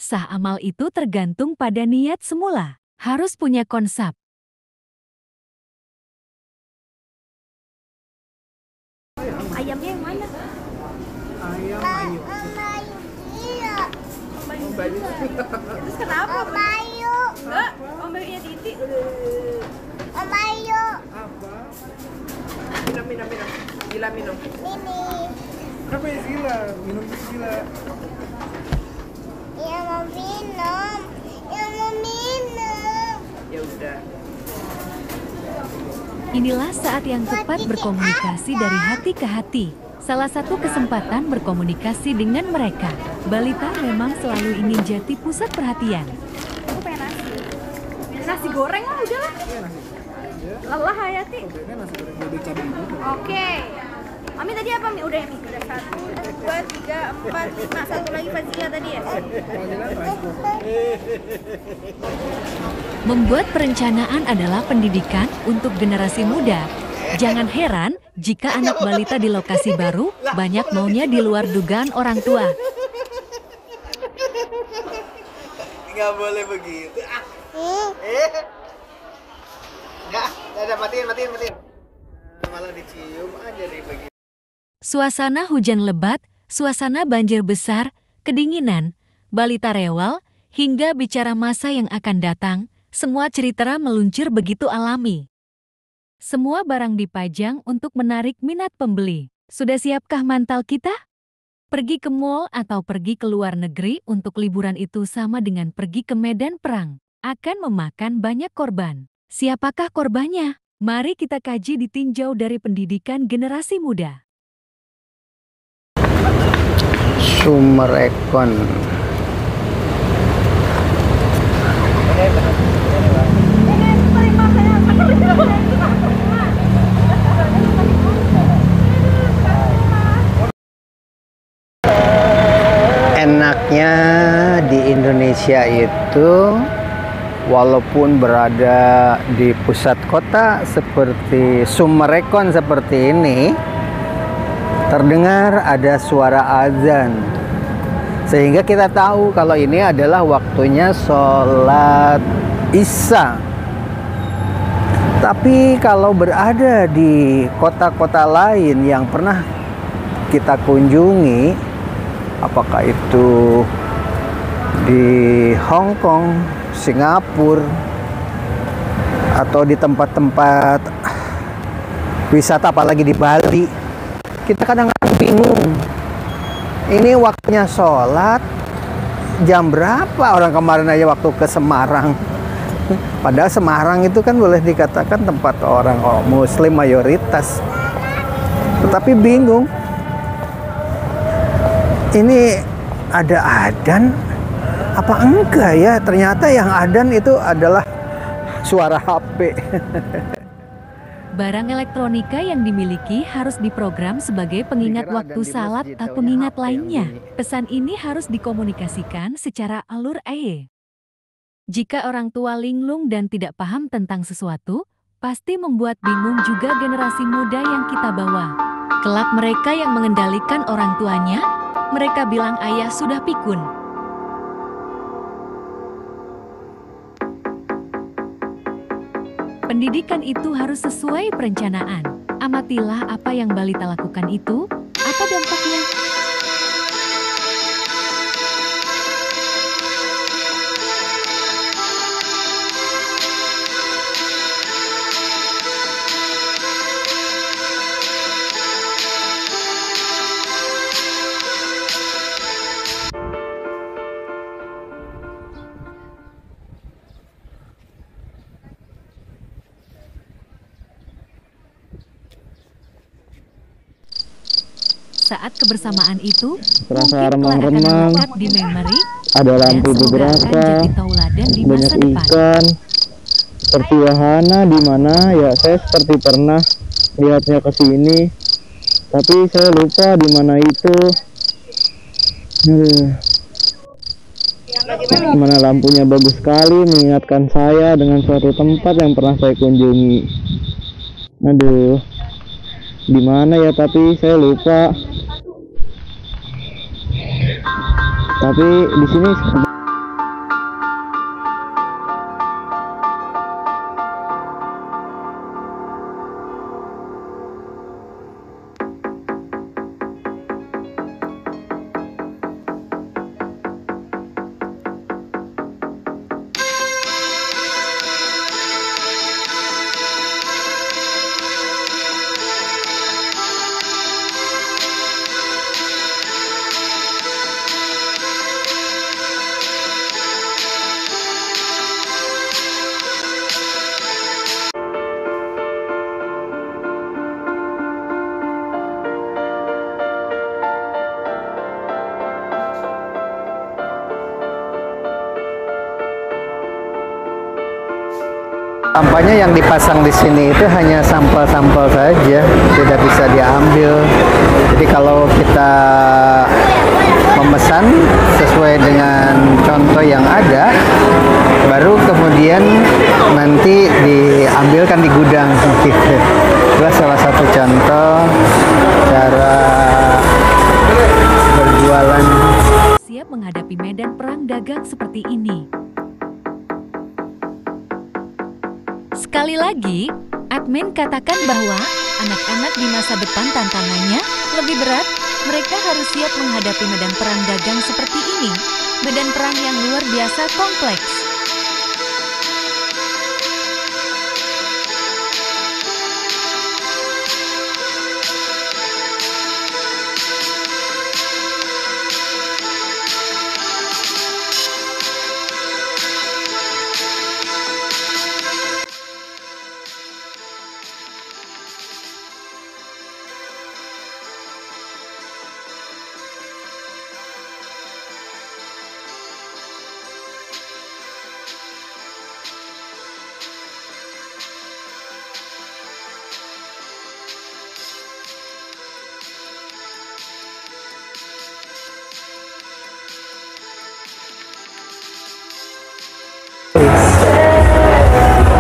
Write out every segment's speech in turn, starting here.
Sah amal itu tergantung pada niat semula. Harus punya konsep. Ayamnya yang mana? Ayam Bayu. Iya. Om Bayu. Terus kenapa? Om Bayu. Enggak, Om Bayunya Titi. Om Bayu. Apa? Minum. Gila minum. Ini. Apa ya Gila? Minum Gila. Ya mau minum. Ya mau minum. Ya udah. Inilah saat yang tepat berkomunikasi dari hati ke hati. Salah satu kesempatan berkomunikasi dengan mereka. Balita memang selalu ingin jadi pusat perhatian. Aku pengen nasi. Nasi goreng lah udah lah. Iya nasi. Ya. Lelah Hayati. Ini nasi goreng bebek cabai itu. Oke. Mami tadi apa Mi? Udah ya Mi? Udah 1, 2, 3, 4, 5. Satu lagi Fazila tadi ya? Panggilan rice. Membuat perencanaan adalah pendidikan untuk generasi muda. Jangan heran jika anak balita di lokasi baru banyak maunya di luar dugaan orang tua. Nggak boleh begitu. Nggak, matiin. Malah dicium aja deh begitu. Suasana hujan lebat, suasana banjir besar, kedinginan, balita rewel, hingga bicara masa yang akan datang, semua cerita meluncur begitu alami. Semua barang dipajang untuk menarik minat pembeli. Sudah siapkah mantal kita? Pergi ke mall atau pergi ke luar negeri untuk liburan itu sama dengan pergi ke medan perang. Akan memakan banyak korban. Siapakah korbannya? Mari kita kaji ditinjau dari pendidikan generasi muda. Sumber Ekon. Enaknya di Indonesia itu walaupun berada di pusat kota seperti Summerekon seperti ini, terdengar ada suara azan, sehingga kita tahu kalau ini adalah waktunya sholat Isya. Tapi kalau berada di kota-kota lain yang pernah kita kunjungi, apakah itu di Hong Kong, Singapura, atau di tempat-tempat wisata apalagi di Bali, kita kadang-kadang bingung. Ini waktunya sholat jam berapa? Orang kemarin aja waktu ke Semarang. Padahal Semarang itu kan boleh dikatakan tempat orang Muslim mayoritas. Tetapi bingung. Ini ada adzan apa enggak ya? Ternyata yang adzan itu adalah suara HP. Barang elektronika yang dimiliki harus diprogram sebagai pengingat waktu salat atau pengingat lainnya. Pesan ini harus dikomunikasikan secara alur aye. Jika orang tua linglung dan tidak paham tentang sesuatu, pasti membuat bingung juga generasi muda yang kita bawa. Kelak mereka yang mengendalikan orang tuanya, mereka bilang ayah sudah pikun. Pendidikan itu harus sesuai perencanaan. Amatilah apa yang balita lakukan itu, apa dampaknya. Saat kebersamaan itu, terasa mungkin kelak akan remang-remang, melekat di memori, ada dan lampu semoga beberapa, akan jadi tauladan di banyak masa depan. ikan, seperti wahana di mana ya saya seperti pernah lihatnya ke sini, tapi saya lupa di mana itu. Mana lampunya bagus sekali mengingatkan saya dengan suatu tempat yang pernah saya kunjungi. Aduh, di mana ya? Tapi saya lupa. Tapi di sini Sampahnya yang dipasang di sini itu hanya sampel-sampel saja, tidak bisa diambil. Jadi kalau kita memesan sesuai dengan contoh yang ada, baru kemudian nanti diambilkan di gudang gitu. Itulah salah satu contoh cara berjualan. Siap menghadapi medan perang dagang seperti ini. Sekali lagi, admin katakan bahwa anak-anak di masa depan tantangannya lebih berat. Mereka harus siap menghadapi medan perang dagang seperti ini. Medan perang yang luar biasa kompleks.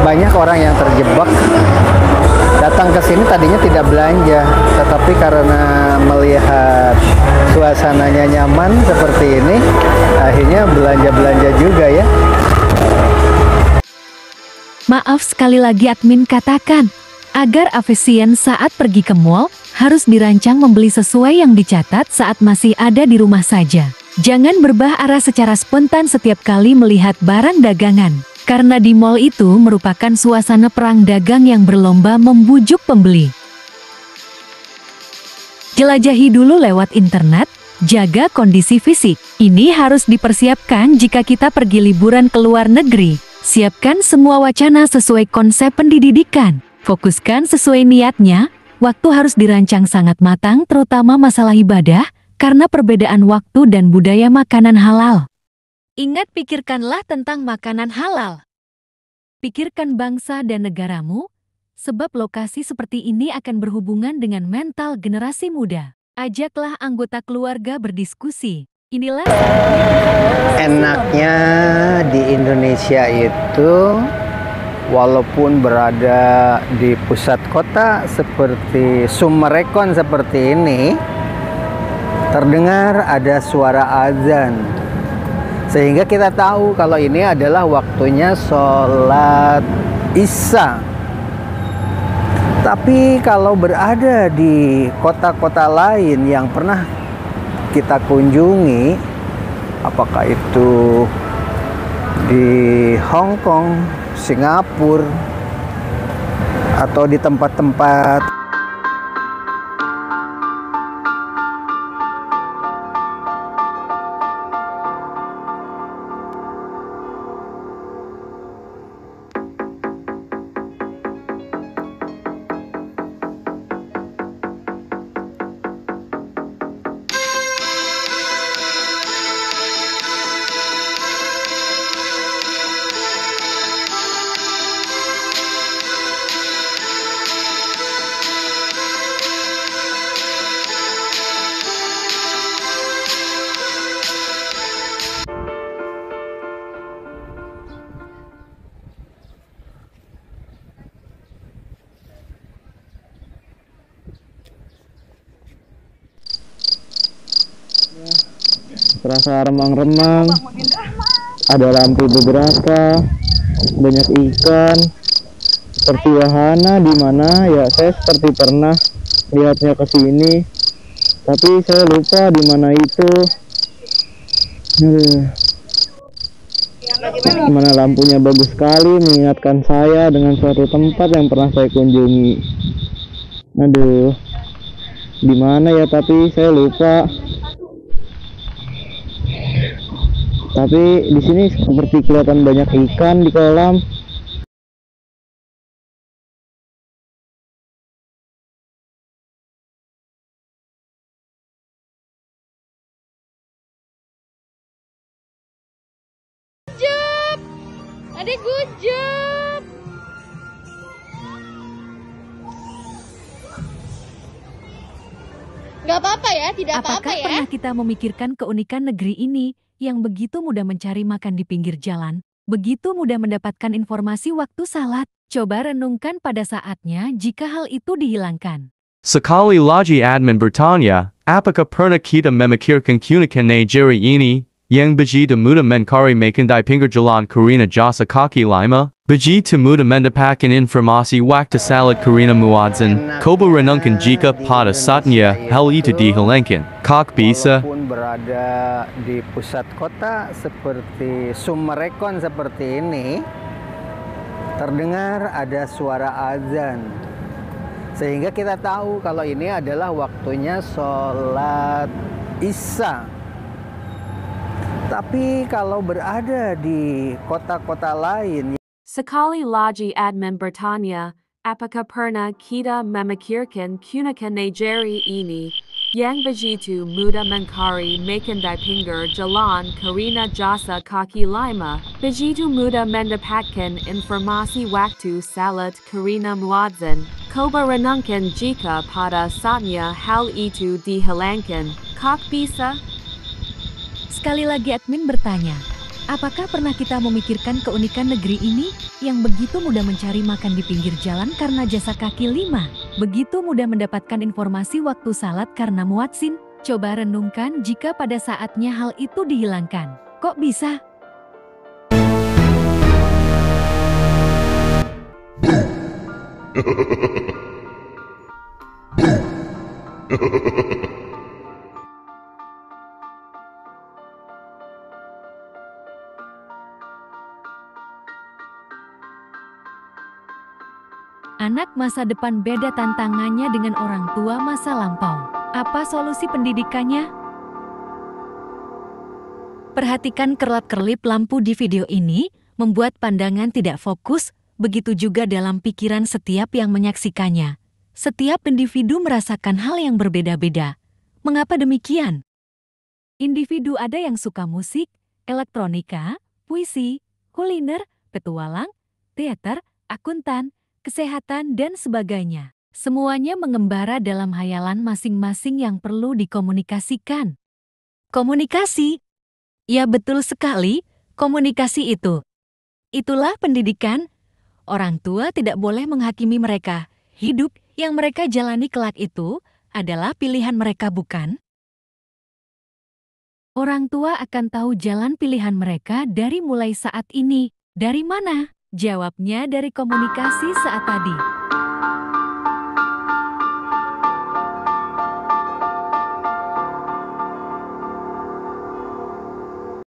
Banyak orang yang terjebak datang ke sini tadinya tidak belanja, tetapi karena melihat suasananya nyaman seperti ini, akhirnya belanja-belanja juga ya. Maaf sekali lagi admin katakan, agar efisien saat pergi ke mall, harus dirancang membeli sesuai yang dicatat saat masih ada di rumah saja. Jangan berubah arah secara spontan setiap kali melihat barang dagangan. Karena di mall itu merupakan suasana perang dagang yang berlomba membujuk pembeli. Jelajahi dulu lewat internet, jaga kondisi fisik. Ini harus dipersiapkan jika kita pergi liburan ke luar negeri. Siapkan semua wacana sesuai konsep pendidikan. Fokuskan sesuai niatnya, waktu harus dirancang sangat matang terutama masalah ibadah, karena perbedaan waktu dan budaya makanan halal. Ingat, pikirkanlah tentang makanan halal. Pikirkan bangsa dan negaramu, sebab lokasi seperti ini akan berhubungan dengan mental generasi muda. Ajaklah anggota keluarga berdiskusi. Inilah Enaknya di Indonesia itu, walaupun berada di pusat kota seperti Summerekon seperti ini, terdengar ada suara azan. Sehingga kita tahu kalau ini adalah waktunya sholat Isya. Tapi kalau berada di kota-kota lain yang pernah kita kunjungi, apakah itu di Hong Kong, Singapura, atau di tempat-tempat terasa remang-remang, ada lampu beberapa, banyak ikan, seperti wahana di mana ya saya seperti pernah lihatnya ke sini, tapi saya lupa di mana itu. Mana lampunya bagus sekali, mengingatkan saya dengan suatu tempat yang pernah saya kunjungi. Aduh, di mana ya? Tapi saya lupa. Tapi di sini seperti kelihatan banyak ikan di kolam. Adik good job. Nggak apa-apa ya, tidak apa-apa Apakah ya. pernah kita memikirkan keunikan negeri ini yang begitu mudah mencari makan di pinggir jalan, begitu mudah mendapatkan informasi waktu salat? Coba renungkan pada saatnya jika hal itu dihilangkan. Sekali lagi admin bertanya, apakah pernah kita memikirkan keunikan negeri ini yang begitu mudah mencari makan di pinggir jalan karena jasa kaki lima? Begitu mudah mendapatkan informasi waktu salat karena muadzin. Coba renungkan jika pada saatnya hal itu dihilangkan. Kok bisa? Walaupun berada di pusat kota seperti Summerekon seperti ini, terdengar ada suara azan. Sehingga kita tahu kalau ini adalah waktunya sholat Isya. Tapi kalau berada di kota-kota lain, Sekali lagi admin bertanya, apakah pernah kita memikirkan keunikan negeri ini yang begitu mudah mencari makan di pinggir jalan karena jasa kaki lima, begitu mudah mendapatkan informasi waktu salat karena muadzin. Coba renungkan jika pada saatnya hal itu dihilangkan. Kok bisa? Sekali lagi admin bertanya, apakah pernah kita memikirkan keunikan negeri ini yang begitu mudah mencari makan di pinggir jalan karena jasa kaki lima? Begitu mudah mendapatkan informasi waktu salat karena muadzin? Coba renungkan jika pada saatnya hal itu dihilangkan. Kok bisa? Anak masa depan beda tantangannya dengan orang tua masa lampau. Apa solusi pendidikannya? Perhatikan kerlap-kerlip lampu di video ini, membuat pandangan tidak fokus, begitu juga dalam pikiran setiap yang menyaksikannya. Setiap individu merasakan hal yang berbeda-beda. Mengapa demikian? Individu ada yang suka musik, elektronika, puisi, kuliner, petualang, teater, akuntan, kesehatan, dan sebagainya. Semuanya mengembara dalam hayalan masing-masing yang perlu dikomunikasikan. Komunikasi? Ya betul sekali, komunikasi itu. Itulah pendidikan. Orang tua tidak boleh menghakimi mereka. Hidup yang mereka jalani kelak itu adalah pilihan mereka, bukan? Orang tua akan tahu jalan pilihan mereka dari mulai saat ini. Dari mana? Jawabnya dari komunikasi saat tadi.